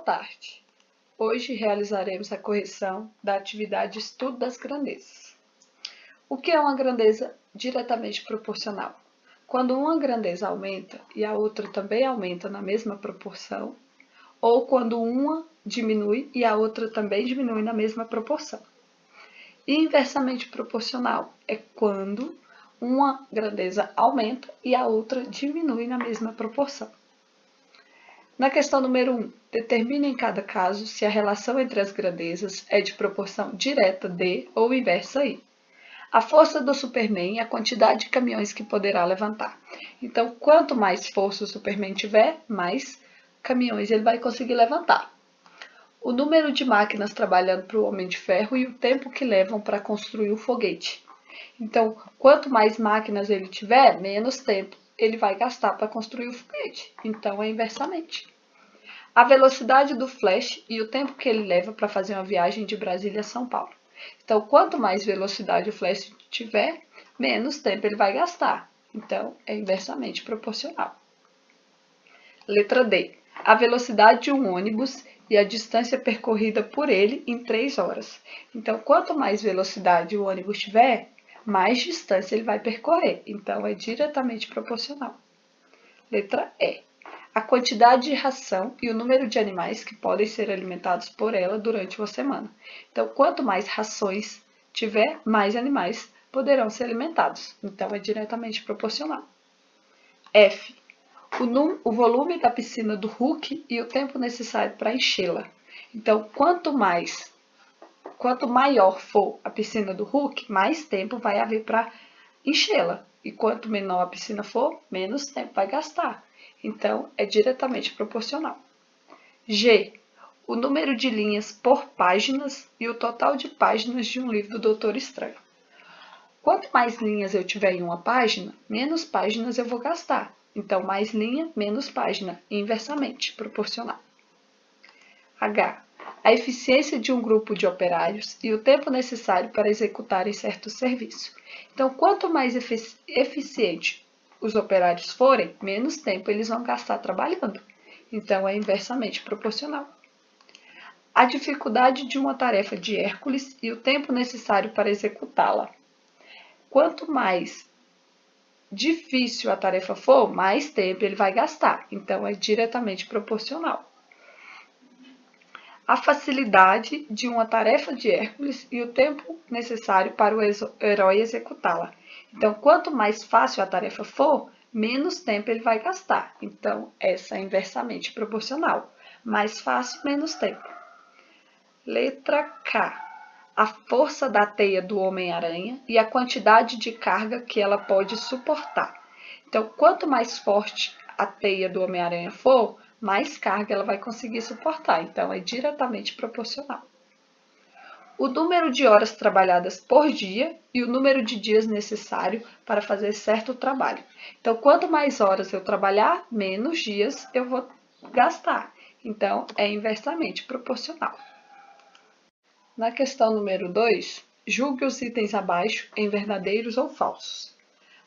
tarde. Hoje realizaremos a correção da atividade Estudo das Grandezas. O que é uma grandeza diretamente proporcional? Quando uma grandeza aumenta e a outra também aumenta na mesma proporção, ou quando uma diminui e a outra também diminui na mesma proporção. E inversamente proporcional é quando uma grandeza aumenta e a outra diminui na mesma proporção. Na questão número 1, determine em cada caso se a relação entre as grandezas é de proporção direta de ou inversa i. A força do Superman é a quantidade de caminhões que poderá levantar. Então, quanto mais força o Superman tiver, mais caminhões ele vai conseguir levantar. O número de máquinas trabalhando para o Homem de Ferro e o tempo que levam para construir o foguete. Então, quanto mais máquinas ele tiver, menos tempo ele vai gastar para construir o foguete. Então, é inversamente. A velocidade do Flash e o tempo que ele leva para fazer uma viagem de Brasília a São Paulo. Então, quanto mais velocidade o Flash tiver, menos tempo ele vai gastar. Então, é inversamente proporcional. Letra D. A velocidade de um ônibus e a distância percorrida por ele em 3 horas. Então, quanto mais velocidade o ônibus tiver, mais distância ele vai percorrer. Então, é diretamente proporcional. Letra E. A quantidade de ração e o número de animais que podem ser alimentados por ela durante uma semana. Então, quanto mais rações tiver, mais animais poderão ser alimentados. Então, é diretamente proporcional. F. O volume da piscina do Hulk e o tempo necessário para enchê-la. Então, quanto maior for a piscina do Hulk, mais tempo vai haver para enchê-la. E quanto menor a piscina for, menos tempo vai gastar. Então, é diretamente proporcional. G. O número de linhas por páginas e o total de páginas de um livro do Doutor Estranho. Quanto mais linhas eu tiver em uma página, menos páginas eu vou gastar. Então, mais linha, menos página, inversamente proporcional. H. A eficiência de um grupo de operários e o tempo necessário para executarem certo serviço. Então, quanto mais eficiente os operários forem, menos tempo eles vão gastar trabalhando. Então, é inversamente proporcional. A dificuldade de uma tarefa de Hércules e o tempo necessário para executá-la. Quanto mais difícil a tarefa for, mais tempo ele vai gastar. Então, é diretamente proporcional. A facilidade de uma tarefa de Hércules e o tempo necessário para o herói executá-la. Então, quanto mais fácil a tarefa for, menos tempo ele vai gastar. Então, essa é inversamente proporcional. Mais fácil, menos tempo. Letra K. A força da teia do Homem-Aranha e a quantidade de carga que ela pode suportar. Então, quanto mais forte a teia do Homem-Aranha for, mais carga ela vai conseguir suportar. Então, é diretamente proporcional. O número de horas trabalhadas por dia e o número de dias necessário para fazer certo trabalho. Então, quanto mais horas eu trabalhar, menos dias eu vou gastar. Então, é inversamente proporcional. Na questão número 2, julgue os itens abaixo em verdadeiros ou falsos.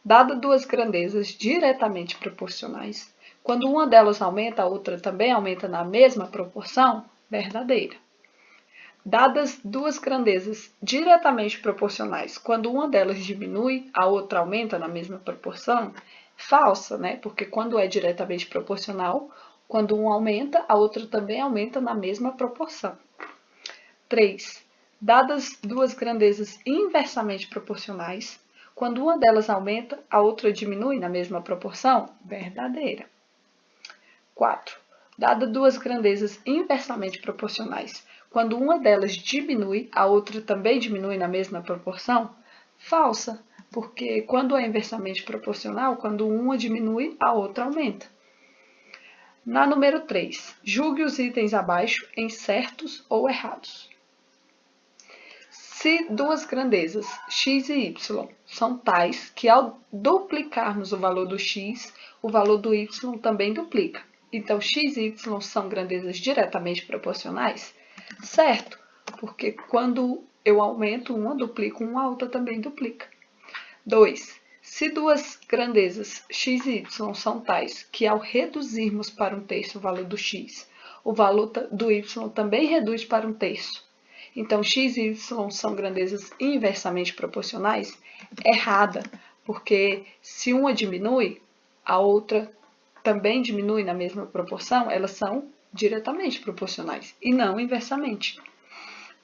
Dado duas grandezas diretamente proporcionais, quando uma delas aumenta, a outra também aumenta na mesma proporção, verdadeira. Dadas duas grandezas diretamente proporcionais, quando uma delas diminui, a outra aumenta na mesma proporção, falsa, né? Porque quando é diretamente proporcional, quando uma aumenta, a outra também aumenta na mesma proporção. 3. Dadas duas grandezas inversamente proporcionais, quando uma delas aumenta, a outra diminui na mesma proporção, verdadeira. 4. Dadas duas grandezas inversamente proporcionais, quando uma delas diminui, a outra também diminui na mesma proporção, falsa, porque quando é inversamente proporcional, quando uma diminui, a outra aumenta. Na número 3, julgue os itens abaixo em certos ou errados. Se duas grandezas, x e y, são tais que ao duplicarmos o valor do x, o valor do y também duplica. Então, x e y são grandezas diretamente proporcionais? Certo, porque quando eu aumento uma, duplico uma, a outra também duplica. 2. Se duas grandezas, x e y, são tais que ao reduzirmos para um terço o valor do x, o valor do y também reduz para 1/3. Então, x e y são grandezas inversamente proporcionais? Errada, porque se uma diminui, a outra também diminui na mesma proporção, elas são diretamente proporcionais e não inversamente.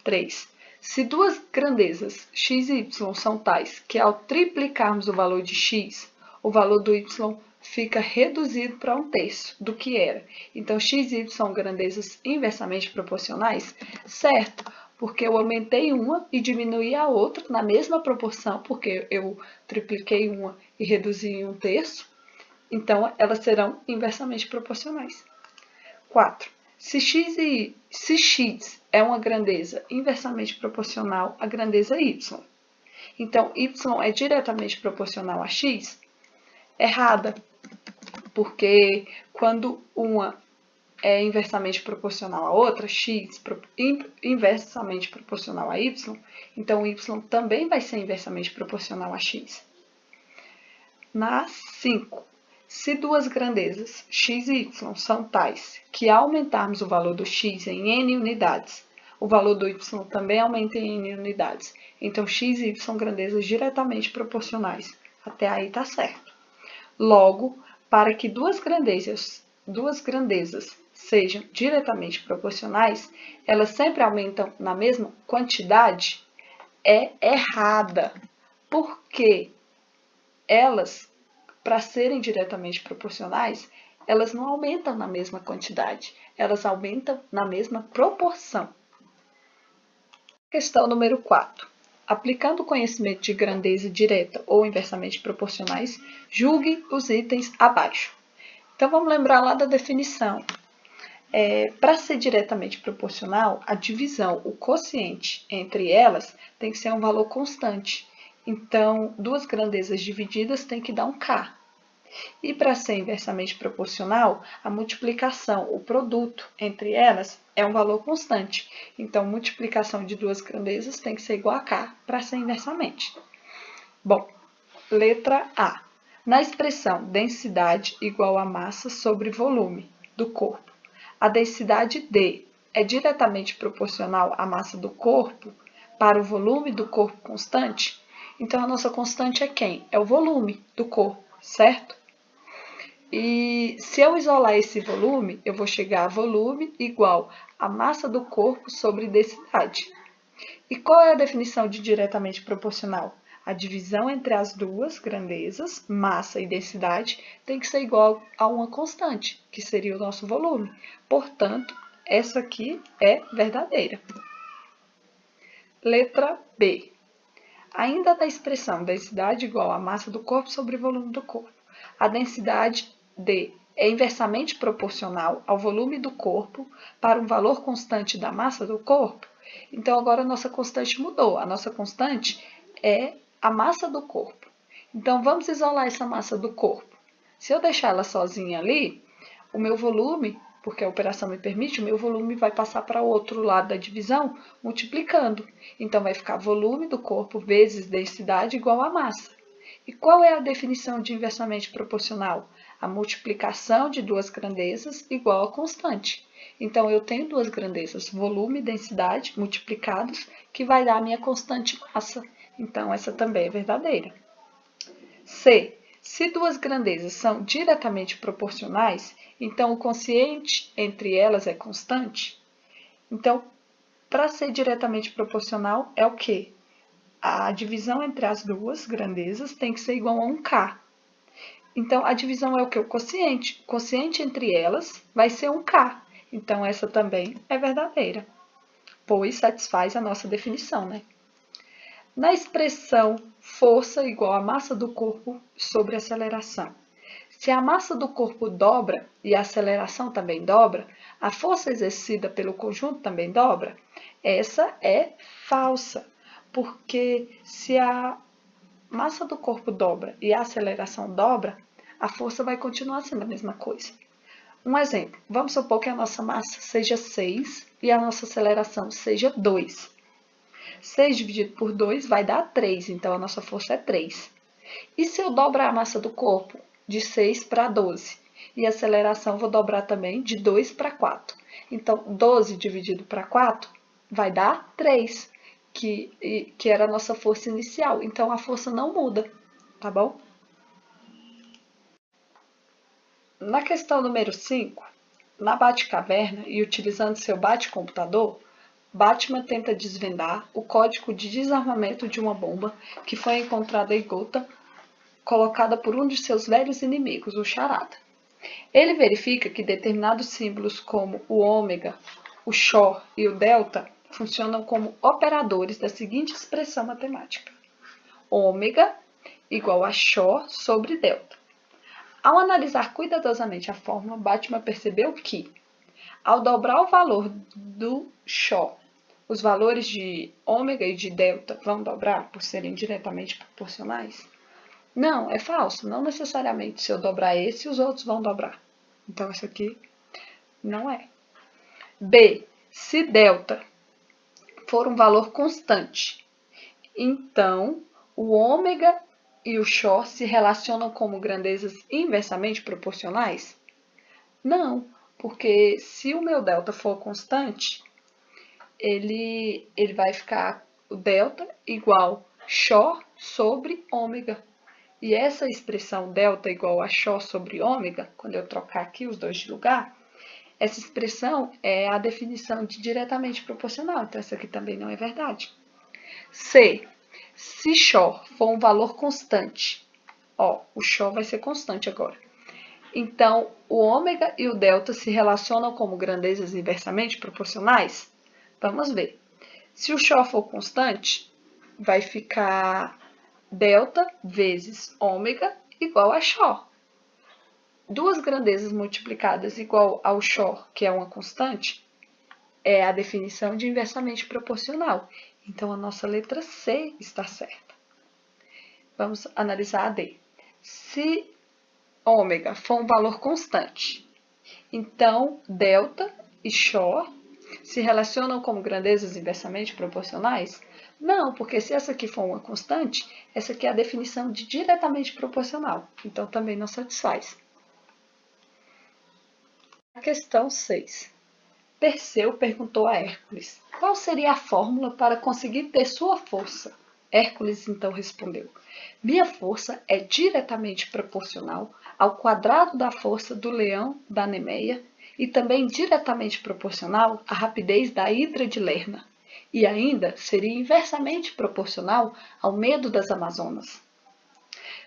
3. Se duas grandezas x e y são tais que ao triplicarmos o valor de x, o valor do y fica reduzido para 1/3 do que era. Então, x e y são grandezas inversamente proporcionais? Certo, porque eu aumentei uma e diminuí a outra na mesma proporção, porque eu tripliquei uma e reduzi em 1/3. Então, elas serão inversamente proporcionais. 4. Se x é uma grandeza inversamente proporcional à grandeza y, então y é diretamente proporcional a x? Errada, porque quando uma é inversamente proporcional à outra, x inversamente proporcional a y, então y também vai ser inversamente proporcional a x. Na 5. Se duas grandezas x e y são tais que ao aumentarmos o valor do x em n unidades, o valor do y também aumenta em n unidades, então x e y são grandezas diretamente proporcionais. Até aí está certo. Logo, para que duas grandezas sejam diretamente proporcionais, elas sempre aumentam na mesma quantidade? É errada, porque elas, para serem diretamente proporcionais, elas não aumentam na mesma quantidade, elas aumentam na mesma proporção. Questão número 4. Aplicando o conhecimento de grandeza direta ou inversamente proporcionais, julgue os itens abaixo. Então, vamos lembrar lá da definição. Para ser diretamente proporcional, a divisão, o quociente entre elas, tem que ser um valor constante. Então, duas grandezas divididas tem que dar um K. E para ser inversamente proporcional, a multiplicação, o produto entre elas, é um valor constante. Então, multiplicação de duas grandezas tem que ser igual a K para ser inversamente. Bom, letra A. Na expressão densidade igual a massa sobre volume do corpo, a densidade D é diretamente proporcional à massa do corpo para o volume do corpo constante? Então, a nossa constante é quem? É o volume do corpo, certo? E se eu isolar esse volume, eu vou chegar a volume igual a massa do corpo sobre densidade. E qual é a definição de diretamente proporcional? A divisão entre as duas grandezas, massa e densidade, tem que ser igual a uma constante, que seria o nosso volume. Portanto, essa aqui é verdadeira. Letra B. Ainda da expressão densidade igual a massa do corpo sobre volume do corpo, a densidade D é inversamente proporcional ao volume do corpo para um valor constante da massa do corpo? Então, agora a nossa constante mudou. A nossa constante é a massa do corpo. Então, vamos isolar essa massa do corpo. Se eu deixar ela sozinha ali, o meu volume, porque a operação me permite, o meu volume vai passar para o outro lado da divisão, multiplicando. Então, vai ficar volume do corpo vezes densidade igual a massa. E qual é a definição de inversamente proporcional? A multiplicação de duas grandezas igual a constante. Então, eu tenho duas grandezas, volume e densidade multiplicados, que vai dar a minha constante massa. Então, essa também é verdadeira. C. Se duas grandezas são diretamente proporcionais, então o quociente entre elas é constante? Então, para ser diretamente proporcional, é o quê? A divisão entre as duas grandezas tem que ser igual a 1K. Então, a divisão é o quê? O quociente. O quociente entre elas vai ser 1K. Então, essa também é verdadeira, pois satisfaz a nossa definição, né? Na expressão força igual a massa do corpo sobre aceleração, se a massa do corpo dobra e a aceleração também dobra, a força exercida pelo conjunto também dobra? Essa é falsa, porque se a massa do corpo dobra e a aceleração dobra, a força vai continuar sendo a mesma coisa. Um exemplo, vamos supor que a nossa massa seja 6 e a nossa aceleração seja 2. 6 dividido por 2 vai dar 3, então a nossa força é 3. E se eu dobrar a massa do corpo de 6 para 12? E a aceleração vou dobrar também de 2 para 4. Então, 12 dividido para 4 vai dar 3, que era a nossa força inicial. Então, a força não muda, tá bom? Na questão número 5, na Batcaverna e utilizando seu bate-computador, Batman tenta desvendar o código de desarmamento de uma bomba que foi encontrada em Gotham, colocada por um de seus velhos inimigos, o Charada. Ele verifica que determinados símbolos como o ômega, o Xor e o delta funcionam como operadores da seguinte expressão matemática: ômega igual a Xor sobre delta. Ao analisar cuidadosamente a fórmula, Batman percebeu que, ao dobrar o valor do Xor, os valores de ômega e de delta vão dobrar por serem diretamente proporcionais? Não, é falso. Não necessariamente se eu dobrar esse, os outros vão dobrar. Então, isso aqui não é. B. Se delta for um valor constante, então o ômega e o Xor se relacionam como grandezas inversamente proporcionais? Não, porque se o meu delta for constante, ele vai ficar o delta igual Xor sobre ômega. E essa expressão delta igual a Xor sobre ômega, quando eu trocar aqui os dois de lugar, essa expressão é a definição de diretamente proporcional, então essa aqui também não é verdade. C. Se Xor for um valor constante, o Xor vai ser constante agora. Então, o ômega e o delta se relacionam como grandezas inversamente proporcionais? Vamos ver. Se o Xor for constante, vai ficar delta vezes ômega igual a Xor. Duas grandezas multiplicadas igual ao Xor, que é uma constante, é a definição de inversamente proporcional. Então, a nossa letra C está certa. Vamos analisar a D. Se ômega for um valor constante, então delta e Xor se relacionam como grandezas inversamente proporcionais? Não, porque se essa aqui for uma constante, essa aqui é a definição de diretamente proporcional. Então, também não satisfaz. A questão 6. Perseu perguntou a Hércules qual seria a fórmula para conseguir ter sua força. Hércules então respondeu: minha força é diretamente proporcional ao quadrado da força do leão da Nemeia e também diretamente proporcional à rapidez da hidra de Lerna, e ainda seria inversamente proporcional ao medo das Amazonas.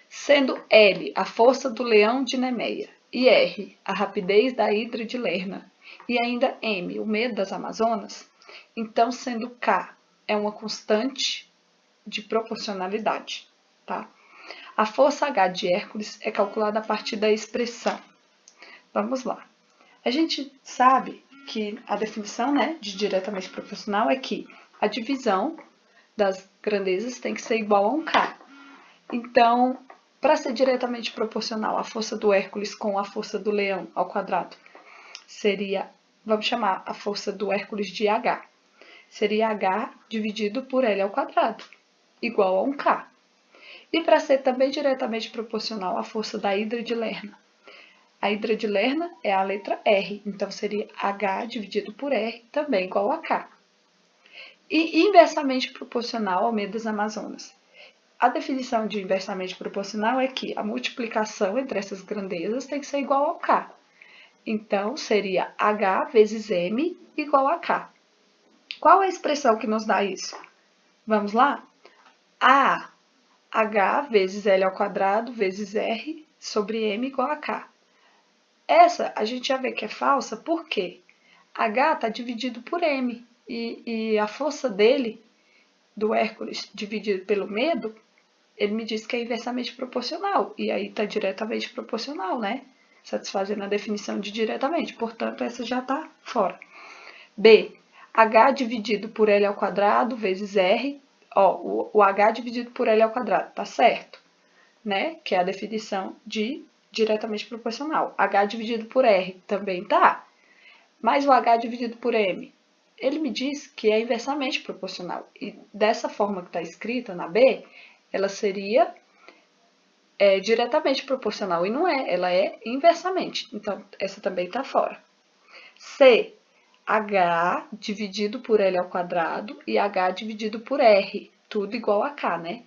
Sendo L a força do leão de Nemeia e R a rapidez da hidra de Lerna, e ainda M o medo das Amazonas, então sendo K é uma constante de proporcionalidade, tá? A força H de Hércules é calculada a partir da expressão. Vamos lá. A gente sabe que a definição, de diretamente proporcional é que a divisão das grandezas tem que ser igual a um K. Então, para ser diretamente proporcional, a força do Hércules com a força do leão ao quadrado seria, vamos chamar a força do Hércules de H. Seria H dividido por L ao quadrado, igual a um K. E para ser também diretamente proporcional, a força da hidra de Lerna. A hidra de Lerna é a letra R, então seria H dividido por R, também igual a K. E inversamente proporcional ao medo das Amazonas. A definição de inversamente proporcional é que a multiplicação entre essas grandezas tem que ser igual ao K. Então, seria H vezes M igual a K. Qual é a expressão que nos dá isso? Vamos lá? A H vezes L ao quadrado vezes R sobre M igual a K. Essa a gente já vê que é falsa, por quê? H está dividido por M e a força dele, do Hércules, dividido pelo medo, ele me diz que é inversamente proporcional. E aí está diretamente proporcional, né? Satisfazendo a definição de diretamente. Portanto, essa já está fora. B. H dividido por L ao quadrado vezes R. O H dividido por L ao quadrado, tá certo? Né? Que é a definição de diretamente proporcional. H dividido por R também tá. Mas o H dividido por M, ele me diz que é inversamente proporcional. E dessa forma que está escrita na B, ela seria diretamente proporcional. E não é, ela é inversamente. Então, essa também está fora. C. H dividido por L ao quadrado e H dividido por R, tudo igual a K, né?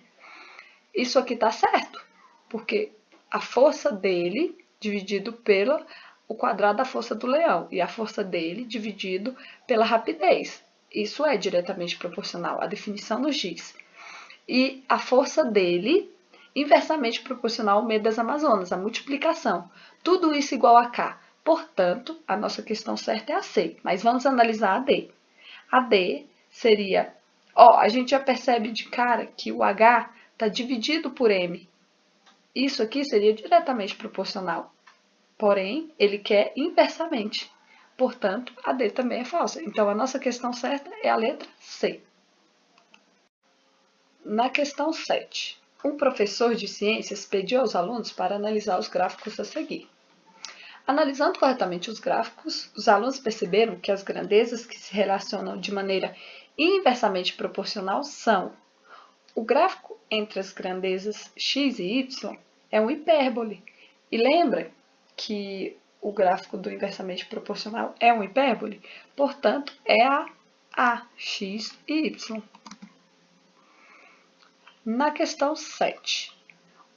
Isso aqui tá certo, porque a força dele dividido pelo o quadrado da força do leão e a força dele dividido pela rapidez. Isso é diretamente proporcional, a definição nos diz. E a força dele inversamente proporcional ao medo das Amazonas, a multiplicação. Tudo isso igual a K. Portanto, a nossa questão certa é a C, mas vamos analisar a D. A D seria, a gente já percebe de cara que o H está dividido por M. Isso aqui seria diretamente proporcional, porém, ele quer inversamente. Portanto, a D também é falsa. Então, a nossa questão certa é a letra C. Na questão 7, um professor de ciências pediu aos alunos para analisar os gráficos a seguir. Analisando corretamente os gráficos, os alunos perceberam que as grandezas que se relacionam de maneira inversamente proporcional são: o gráfico entre as grandezas x e y é um hipérbole. E lembra que o gráfico do inversamente proporcional é um hipérbole? Portanto, é a x e y. Na questão 7,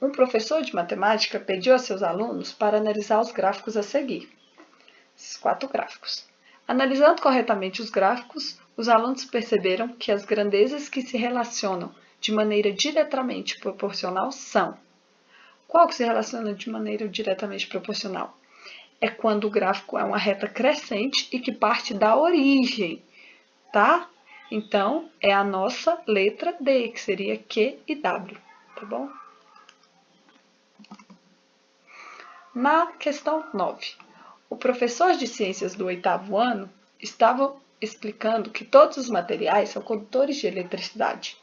um professor de matemática pediu a seus alunos para analisar os gráficos a seguir. Esses 4 gráficos. Analisando corretamente os gráficos, os alunos perceberam que as grandezas que se relacionam de maneira diretamente proporcional são: qual que se relaciona de maneira diretamente proporcional? É quando o gráfico é uma reta crescente e que parte da origem, tá? Então, é a nossa letra D, que seria Q e W, tá bom? Na questão 9, o professor de ciências do 8º ano estava explicando que todos os materiais são condutores de eletricidade,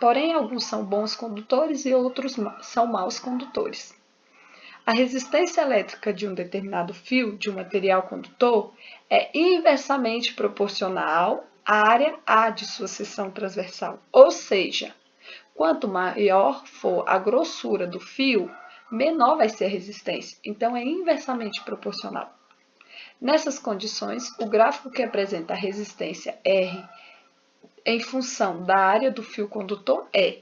porém alguns são bons condutores e outros são maus condutores. A resistência elétrica de um determinado fio de um material condutor é inversamente proporcional à área A de sua seção transversal, ou seja, quanto maior for a grossura do fio, menor vai ser a resistência, então é inversamente proporcional. Nessas condições, o gráfico que apresenta a resistência R em função da área do fio condutor é.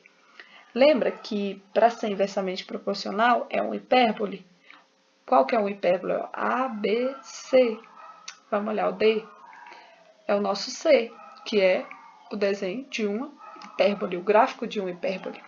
Lembra que para ser inversamente proporcional é um hipérbole? Qual que é um hipérbole? A, B, C. Vamos olhar o D? É o nosso C, que é o desenho de uma hipérbole, o gráfico de uma hipérbole.